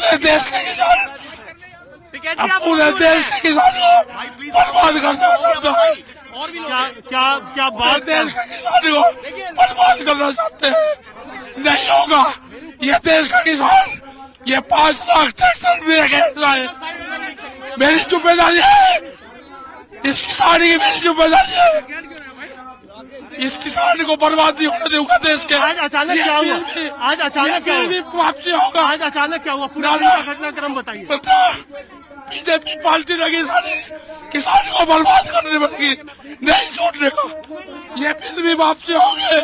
पूरे देश के किसान, पूरे देश के किसानों को बर्बाद करना, क्या बात, देश के किसानों को बर्बाद करना चाहते हैं? नहीं होगा। ये देश का किसान, ये 5 लाख ट्रैक्टर है, मेरी जिम्मेदारी है, इस किसान की मेरी जिम्मेदारी है। इस किसान को बर्बाद नहीं होने दूंगा देश के। आज अचानक क्या हुआ? आज अचानक क्या हुआ? वापसी होगा। आज अचानक क्या हुआ? पूरा घटनाक्रम बताइए। बीजेपी पार्टी लगी सारी किसान को बर्बाद करने पड़ेगी, नहीं छोड़ने का। ये बिल भी वापसी होंगे,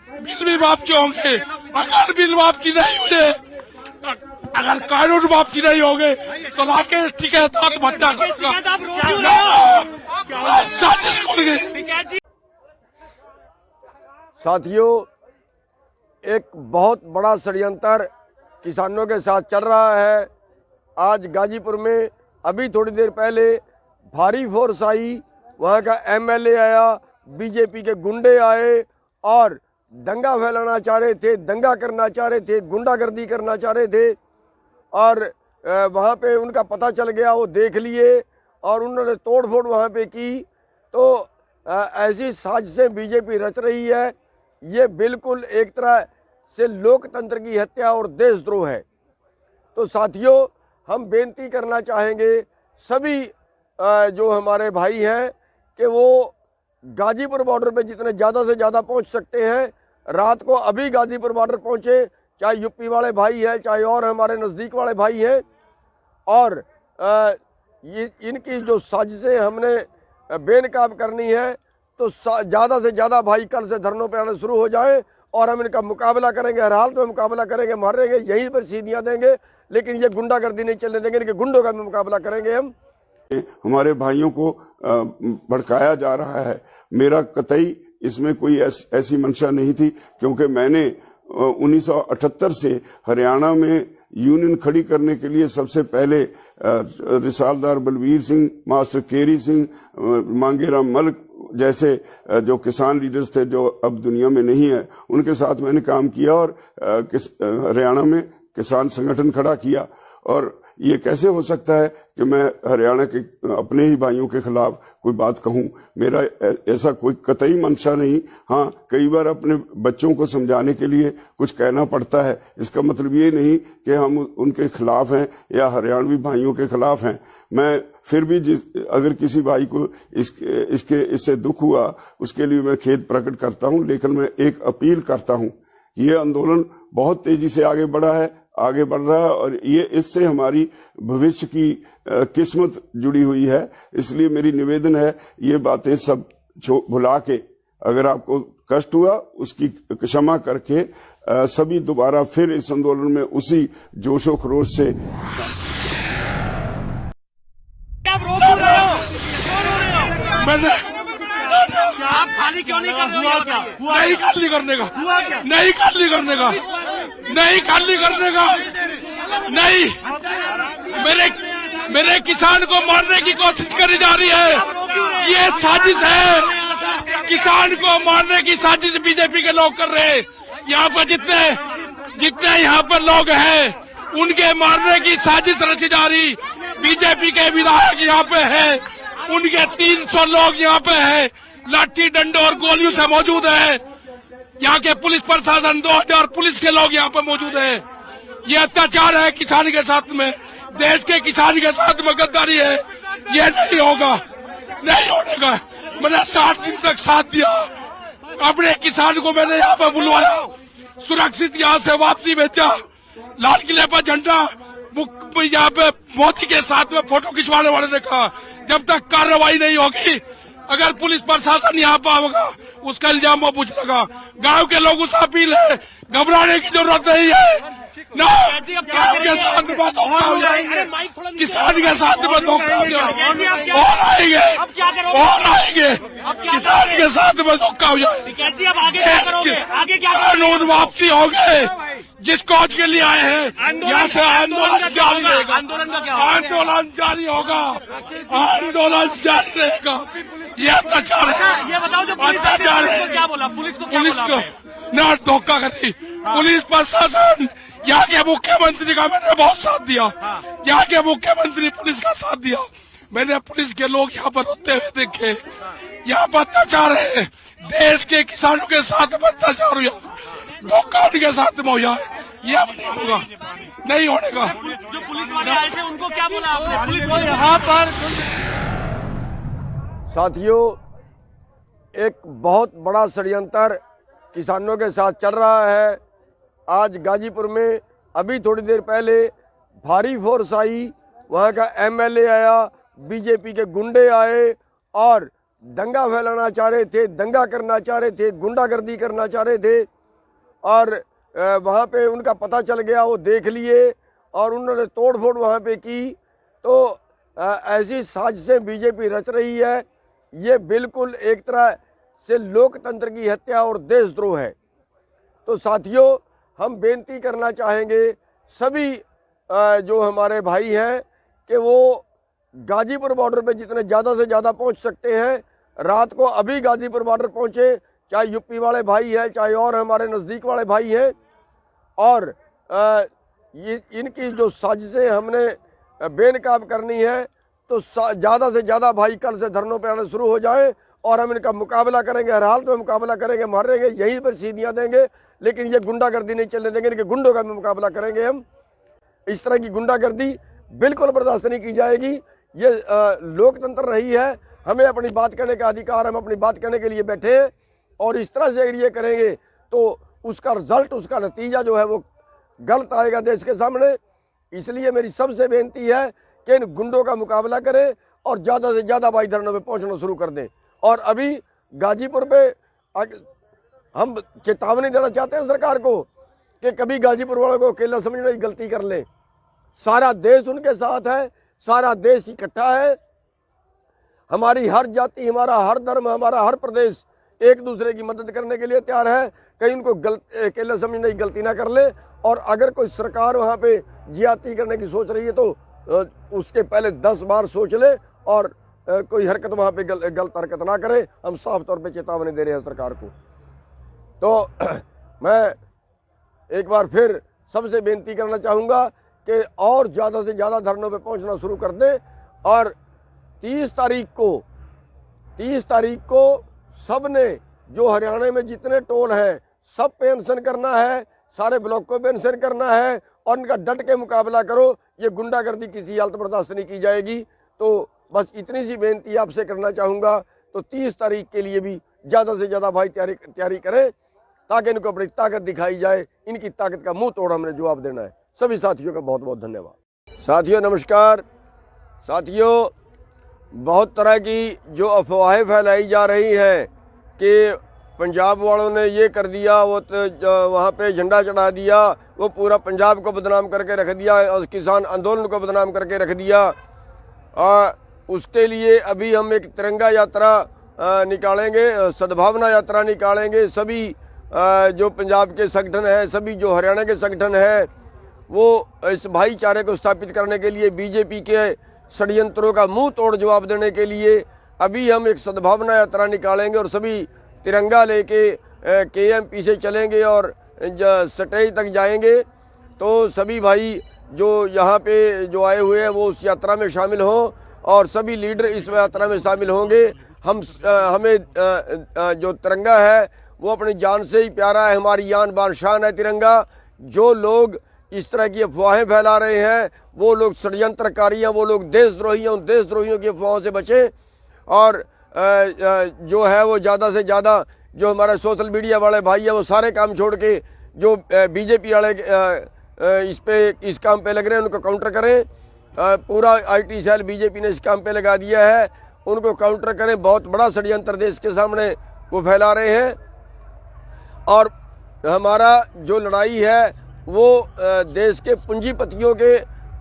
बिल भी वापसी होंगे। अगर बिल वापसी नहीं हुए, अगर कानून वापसी नहीं होंगे तो राकेश टिकैत भट्टा साजिश करेंगे। साथियों, एक बहुत बड़ा षड्यंत्र किसानों के साथ चल रहा है। आज गाजीपुर में अभी थोड़ी देर पहले भारी फोर्स आई, वहाँ का एमएलए आया, बीजेपी के गुंडे आए और दंगा फैलाना चाह रहे थे, दंगा करना चाह रहे थे, गुंडागर्दी करना चाह रहे थे। और वहाँ पे उनका पता चल गया, वो देख लिए और उन्होंने तोड़फोड़ वहाँ पे की। तो ऐसी साजिशें बीजेपी रच रही है। ये बिल्कुल एक तरह से लोकतंत्र की हत्या और देशद्रोह है। तो साथियों, हम बेनती करना चाहेंगे सभी जो हमारे भाई हैं कि वो गाजीपुर बॉर्डर पे जितने ज़्यादा से ज़्यादा पहुंच सकते हैं, रात को अभी गाजीपुर बॉर्डर पहुंचे, चाहे यूपी वाले भाई हैं, चाहे और हमारे नज़दीक वाले भाई हैं। और इनकी जो साजिशें हमने बेनकाब करनी है, तो ज़्यादा से ज़्यादा भाई कल से धरनों पे आना शुरू हो जाए और हम इनका मुकाबला करेंगे, हर हाल में मुकाबला करेंगे, मारेंगे, यहीं पर सीढ़ियाँ देंगे, लेकिन ये गुंडागर्दी नहीं चलने देंगे। इनके गुंडों का भी मुकाबला करेंगे हम। हमारे भाइयों को भड़काया जा रहा है। मेरा कतई इसमें कोई ऐसी मंशा नहीं थी, क्योंकि मैंने 1978 से हरियाणा में यूनियन खड़ी करने के लिए सबसे पहले रिसालदार बलवीर सिंह, मास्टर केरी सिंह, मांगेराम मलिक जैसे जो किसान लीडर्स थे जो अब दुनिया में नहीं है, उनके साथ मैंने काम किया और हरियाणा में किसान संगठन खड़ा किया। और ये कैसे हो सकता है कि मैं हरियाणा के अपने ही भाइयों के खिलाफ कोई बात कहूं? मेरा ऐसा कोई कतई मंशा नहीं। हाँ, कई बार अपने बच्चों को समझाने के लिए कुछ कहना पड़ता है। इसका मतलब ये नहीं कि हम उनके खिलाफ हैं या हरियाणवी भाइयों के खिलाफ हैं। मैं फिर भी अगर किसी भाई को इससे दुख हुआ, उसके लिए मैं खेद प्रकट करता हूं, लेकिन मैं एक अपील करता हूं। ये आंदोलन बहुत तेजी से आगे बढ़ रहा है और ये इससे हमारी भविष्य की किस्मत जुड़ी हुई है। इसलिए मेरी निवेदन है, ये बातें सब भुला के, अगर आपको कष्ट हुआ उसकी क्षमा करके सभी दोबारा फिर इस आंदोलन में उसी जोशो खरोश से। आप खाली क्यों नहीं कर रहे हो? नहीं खाली करने का, नहीं खाली करने का, नहीं खाली करने का, नहीं। मेरे किसान को मारने की कोशिश करी जा रही है। ये साजिश है, किसान को मारने की साजिश बीजेपी के लोग कर रहे हैं। यहाँ पर जितने यहाँ पर लोग हैं, उनके मारने की साजिश रची जा रही। बीजेपी के विधायक यहाँ पे है, उनके 300 लोग यहाँ पे है, लाठी डंडों और गोलियों से मौजूद है। यहाँ के पुलिस प्रशासन 2000 पुलिस के लोग यहाँ पे मौजूद है। ये अत्याचार है किसान के साथ में, देश के किसान के साथ में गद्दारी है। ये नहीं होगा, नहीं होने का। मैंने 60 दिन तक साथ दिया, अपने किसान को मैंने यहाँ पे बुलवाया, सुरक्षित यहाँ से वापसी भेजा, लाल किले पर झंडा, यहाँ पे मोदी के साथ में फोटो खिंचवाने वाले ने कहा जब तक कार्रवाई नहीं होगी, अगर पुलिस प्रशासन यहाँ पर आएगा उसका इल्जाम वो पूछ लेगा। गांव के लोगों से अपील है, घबराने की जरूरत नहीं है ना। के साथ में धोखा हो जाएंगे, किसान के साथ में धोखा हो जाएंगे, और आएंगे किसान के साथ में धोखा हो जाएगा। कानून वापसी हो गए, जिस कॉज के लिए आए हैं, यहाँ से आंदोलन जारी रहेगा। आंदोलन जारी होगा, आंदोलन जारी रहेगा। ये अत्याचार है, ये बताओ जो अत्याचार है। क्या बोला पुलिस को? पुलिस को न धोखा करी, पुलिस प्रशासन यहाँ के मुख्यमंत्री का मैंने बहुत साथ दिया। यहाँ के मुख्यमंत्री पुलिस का साथ दिया। मैंने पुलिस के लोग यहाँ पर होते हुए देखे। यहाँ पर अत्याचार है, देश के किसानों के साथ अत्याचार हुआ, धोखा के साथ में हुआ। ये अब नहीं होगा, नहीं होने का। जो पुलिस वाले आए थे उनको क्या बोला आपने? पुलिस वाले यहाँ पर साथियों, एक बहुत बड़ा षड्यंत्र किसानों के साथ चल रहा है। आज गाजीपुर में अभी थोड़ी देर पहले भारी फोर्स आई, वहाँ का एमएलए आया, बीजेपी के गुंडे आए और दंगा फैलाना चाह रहे थे, दंगा करना चाह रहे थे, गुंडागर्दी करना चाह रहे थे। और वहाँ पे उनका पता चल गया, वो देख लिए और उन्होंने तोड़ फोड़ वहाँ पे की। तो ऐसी साजिशें बीजेपी रच रही है। ये बिल्कुल एक तरह से लोकतंत्र की हत्या और देशद्रोह है। तो साथियों, हम बेनती करना चाहेंगे सभी जो हमारे भाई हैं कि वो गाजीपुर बॉर्डर पे जितने ज़्यादा से ज़्यादा पहुंच सकते हैं, रात को अभी गाजीपुर बॉर्डर पहुंचे, चाहे यूपी वाले भाई हैं, चाहे और हमारे नज़दीक वाले भाई हैं। और ये इनकी जो साजिशें हमने बेनकाब करनी है, तो ज़्यादा से ज़्यादा भाई कल से धरनों पे आना शुरू हो जाए और हम इनका मुकाबला करेंगे। हर हाल में मुकाबला करेंगे, मारेंगे, यहीं पर सीढ़ियाँ देंगे, लेकिन ये गुंडागर्दी नहीं चलने देंगे। इनके गुंडों का भी मुकाबला करेंगे हम। इस तरह की गुंडागर्दी बिल्कुल बर्दाश्त नहीं की जाएगी। ये लोकतंत्र रही है, हमें अपनी बात करने का अधिकार, हम अपनी बात करने के लिए बैठे हैं। और इस तरह से अगर ये करेंगे तो उसका रिजल्ट, उसका नतीजा जो है वो गलत आएगा देश के सामने। इसलिए मेरी सबसे बेनती है कि इन गुंडों का मुकाबला करें और ज़्यादा से ज़्यादा भाई धरनों पे पहुंचना शुरू कर दें। और अभी गाजीपुर पे हम चेतावनी देना चाहते हैं सरकार को कि कभी गाजीपुर वालों को अकेला समझने की गलती कर लें। सारा देश उनके साथ है, सारा देश इकट्ठा है। हमारी हर जाति, हमारा हर धर्म, हमारा हर प्रदेश एक दूसरे की मदद करने के लिए तैयार है। कहीं उनको अकेले समझने की गलती ना कर ले। और अगर कोई सरकार वहाँ पे ज्यादती करने की सोच रही है तो उसके पहले 10 बार सोच ले और कोई हरकत वहाँ पे गलत हरकत ना करे। हम साफ तौर पे चेतावनी दे रहे हैं सरकार को। तो मैं एक बार फिर सबसे बेनती करना चाहूँगा कि और ज़्यादा से ज़्यादा धरनों पे पहुँचना शुरू कर दें। और 30 तारीख को सब ने, जो हरियाणा में जितने टोल हैं, सब पे अनशन करना है, सारे ब्लॉक को भी अनशन करना है और इनका डट के मुकाबला करो। ये गुंडागर्दी किसी हालत बर्दाश्त नहीं की जाएगी। तो बस इतनी सी बेनती आपसे करना चाहूँगा। तो 30 तारीख के लिए भी ज़्यादा से ज़्यादा भाई तैयारी करें ताकि इनको अपनी ताकत दिखाई जाए। इनकी ताकत का मुंह तोड़ हमने जवाब देना है। सभी साथियों का बहुत बहुत धन्यवाद। साथियों नमस्कार। साथियों, बहुत तरह की जो अफवाहें फैलाई जा रही हैं कि पंजाब वालों ने ये कर दिया, वो वहाँ पे झंडा चढ़ा दिया, वो पूरा पंजाब को बदनाम करके रख दिया और किसान आंदोलन को बदनाम करके रख दिया। उसके लिए अभी हम एक तिरंगा यात्रा निकालेंगे, सद्भावना यात्रा निकालेंगे। सभी जो पंजाब के संगठन हैं, सभी जो हरियाणा के संगठन हैं, वो इस भाईचारे को स्थापित करने के लिए, बीजेपी के षड्यंत्रों का मुंह तोड़ जवाब देने के लिए अभी हम एक सद्भावना यात्रा निकालेंगे और सभी तिरंगा लेके केएमपी से चलेंगे और स्टेज तक जाएंगे। तो सभी भाई जो यहाँ पे जो आए हुए हैं वो उस यात्रा में शामिल हों और सभी लीडर इस यात्रा में शामिल होंगे। हमें जो तिरंगा है वो अपनी जान से ही प्यारा है, हमारी जान बान शान है तिरंगा। जो लोग इस तरह की अफवाहें फैला रहे हैं, वो लोग षड्यंत्रकारी हैं, वो लोग देशद्रोही हैं। उन देशद्रोहियों की अफवाहों से बचें। और जो है वो ज़्यादा से ज़्यादा जो हमारे सोशल मीडिया वाले भाई हैं वो सारे काम छोड़ के जो बीजेपी वाले इस काम पे लग रहे हैं उनको काउंटर करें। पूरा IT सेल बीजेपी ने इस काम पे लगा दिया है, उनको काउंटर करें। बहुत बड़ा षड्यंत्र देश के सामने वो फैला रहे हैं। और हमारा जो लड़ाई है वो देश के पूंजीपतियों के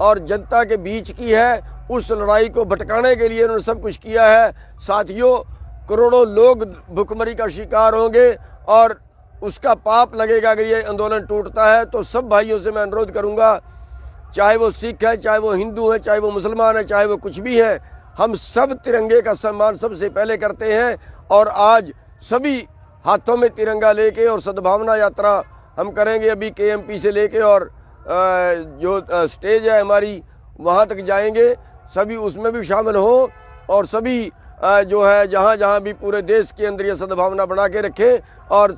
और जनता के बीच की है। उस लड़ाई को भटकाने के लिए उन्होंने सब कुछ किया है। साथियों, करोड़ों लोग भुखमरी का शिकार होंगे और उसका पाप लगेगा अगर ये आंदोलन टूटता है। तो सब भाइयों से मैं अनुरोध करूंगा, चाहे वो सिख है, चाहे वो हिंदू है, चाहे वो मुसलमान है, चाहे वो कुछ भी है, हम सब तिरंगे का सम्मान सबसे पहले करते हैं। और आज सभी हाथों में तिरंगा लेके और सद्भावना यात्रा हम करेंगे अभी KMP से लेके और जो स्टेज है हमारी वहाँ तक जाएंगे, सभी उसमें भी शामिल हों और सभी जो है जहाँ जहाँ भी पूरे देश के अंदर ये सद्भावना बना के रखें और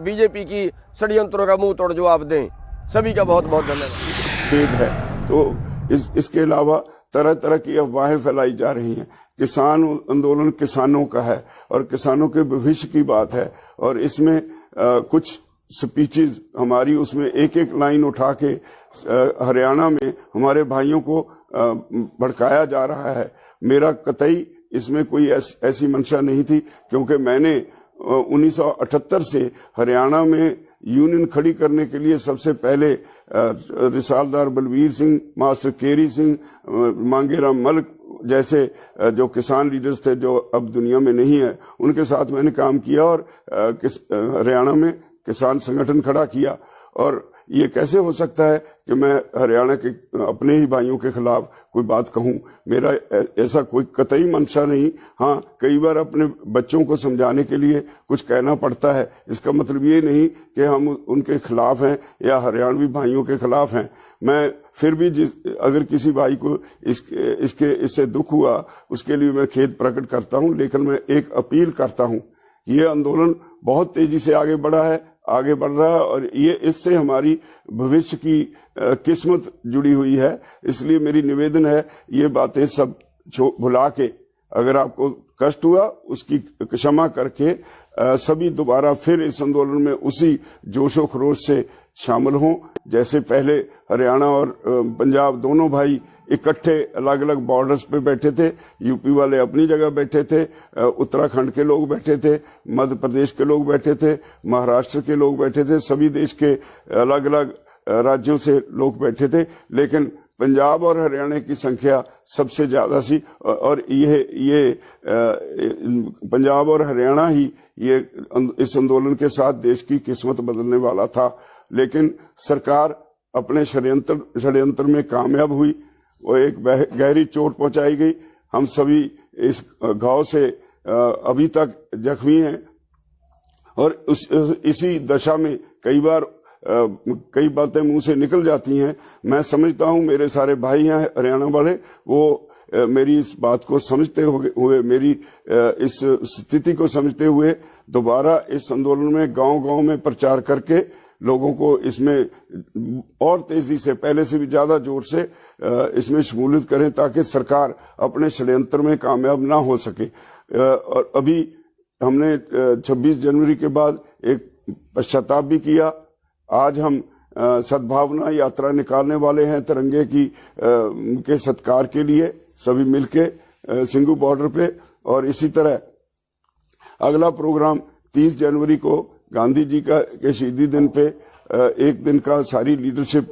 बीजेपी की षड्यंत्रों का मुंह तोड़ जवाब दें। सभी का बहुत बहुत धन्यवाद। खेद है। तो इसके अलावा तरह तरह की अफवाहें फैलाई जा रही हैं। किसान आंदोलन किसानों का है और किसानों के भविष्य की बात है, और इसमें कुछ स्पीचेस हमारी उसमें एक एक लाइन उठा के हरियाणा में हमारे भाइयों को भड़काया जा रहा है। मेरा कतई इसमें कोई ऐसी मंशा नहीं थी, क्योंकि मैंने 1978 से हरियाणा में यूनियन खड़ी करने के लिए सबसे पहले रिसालदार बलबीर सिंह, मास्टर केरी सिंह, मांगेराम मलिक जैसे जो किसान लीडर्स थे जो अब दुनिया में नहीं है, उनके साथ मैंने काम किया और हरियाणा में किसान संगठन खड़ा किया। और ये कैसे हो सकता है कि मैं हरियाणा के अपने ही भाइयों के खिलाफ कोई बात कहूं? मेरा ऐसा कोई कतई मंशा नहीं। हाँ, कई बार अपने बच्चों को समझाने के लिए कुछ कहना पड़ता है। इसका मतलब ये नहीं कि हम उनके खिलाफ हैं या हरियाणवी भाइयों के खिलाफ हैं। मैं फिर भी अगर किसी भाई को इससे दुख हुआ, उसके लिए मैं खेद प्रकट करता हूं, लेकिन मैं एक अपील करता हूं। ये आंदोलन बहुत तेजी से आगे बढ़ रहा है और ये इससे हमारी भविष्य की किस्मत जुड़ी हुई है। इसलिए मेरी निवेदन है, ये बातें सब भुला के, अगर आपको कष्ट हुआ उसकी क्षमा करके सभी दोबारा फिर इस आंदोलन में उसी जोशो खरोश से शामिल हों, जैसे पहले हरियाणा और पंजाब दोनों भाई इकट्ठे अलग अलग बॉर्डर्स पे बैठे थे। यूपी वाले अपनी जगह बैठे थे, उत्तराखंड के लोग बैठे थे, मध्य प्रदेश के लोग बैठे थे, महाराष्ट्र के लोग बैठे थे, सभी देश के अलग अलग राज्यों से लोग बैठे थे, लेकिन पंजाब और हरियाणा की संख्या सबसे ज्यादा थी। और ये पंजाब और हरियाणा ही ये इस आंदोलन के साथ देश की किस्मत बदलने वाला था। लेकिन सरकार अपने षड्यंत्र में कामयाब हुई, वो एक गहरी चोट पहुंचाई गई। हम सभी इस घाव से अभी तक जख्मी हैं और इसी दशा में कई बार कई बातें मुंह से निकल जाती हैं। मैं समझता हूं मेरे सारे भाई हैं हरियाणा वाले, वो मेरी इस बात को समझते हुए, मेरी इस स्थिति को समझते हुए दोबारा इस आंदोलन में गांव-गांव में प्रचार करके लोगों को इसमें और तेजी से, पहले से भी ज्यादा जोर से इसमें शमूलियत करें, ताकि सरकार अपने षड्यंत्र में कामयाब ना हो सके। और अभी हमने 26 जनवरी के बाद एक पश्चाताप भी किया। आज हम सद्भावना यात्रा निकालने वाले हैं तिरंगे के सत्कार के लिए, सभी मिलके सिंघू बॉर्डर पे। और इसी तरह अगला प्रोग्राम 30 जनवरी को गांधी जी के शहीदी दिन पे एक दिन का सारी लीडरशिप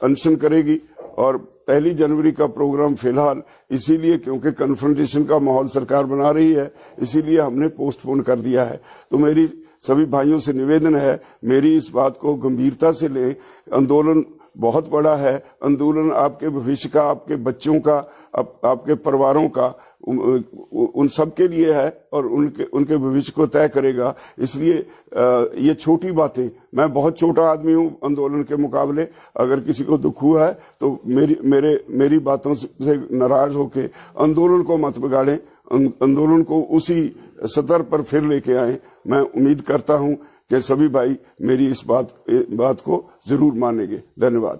अनशन करेगी। और 1 जनवरी का प्रोग्राम फिलहाल इसीलिए क्योंकि कन्फ्रंटेशन का माहौल सरकार बना रही है, इसीलिए हमने पोस्टपोन कर दिया है। तो मेरी सभी भाइयों से निवेदन है, मेरी इस बात को गंभीरता से लें। आंदोलन बहुत बड़ा है, आंदोलन आपके भविष्य का, आपके बच्चों का, आपके परिवारों का, उन सब के लिए है और उनके भविष्य को तय करेगा। इसलिए ये छोटी बातें, मैं बहुत छोटा आदमी हूं आंदोलन के मुकाबले। अगर किसी को दुख हुआ है तो मेरी बातों से नाराज होके आंदोलन को मत बिगाड़ें, आंदोलन को उसी सतर पर फिर लेके आए। मैं उम्मीद करता हूं कि सभी भाई मेरी इस बात को जरूर मानेंगे। धन्यवाद।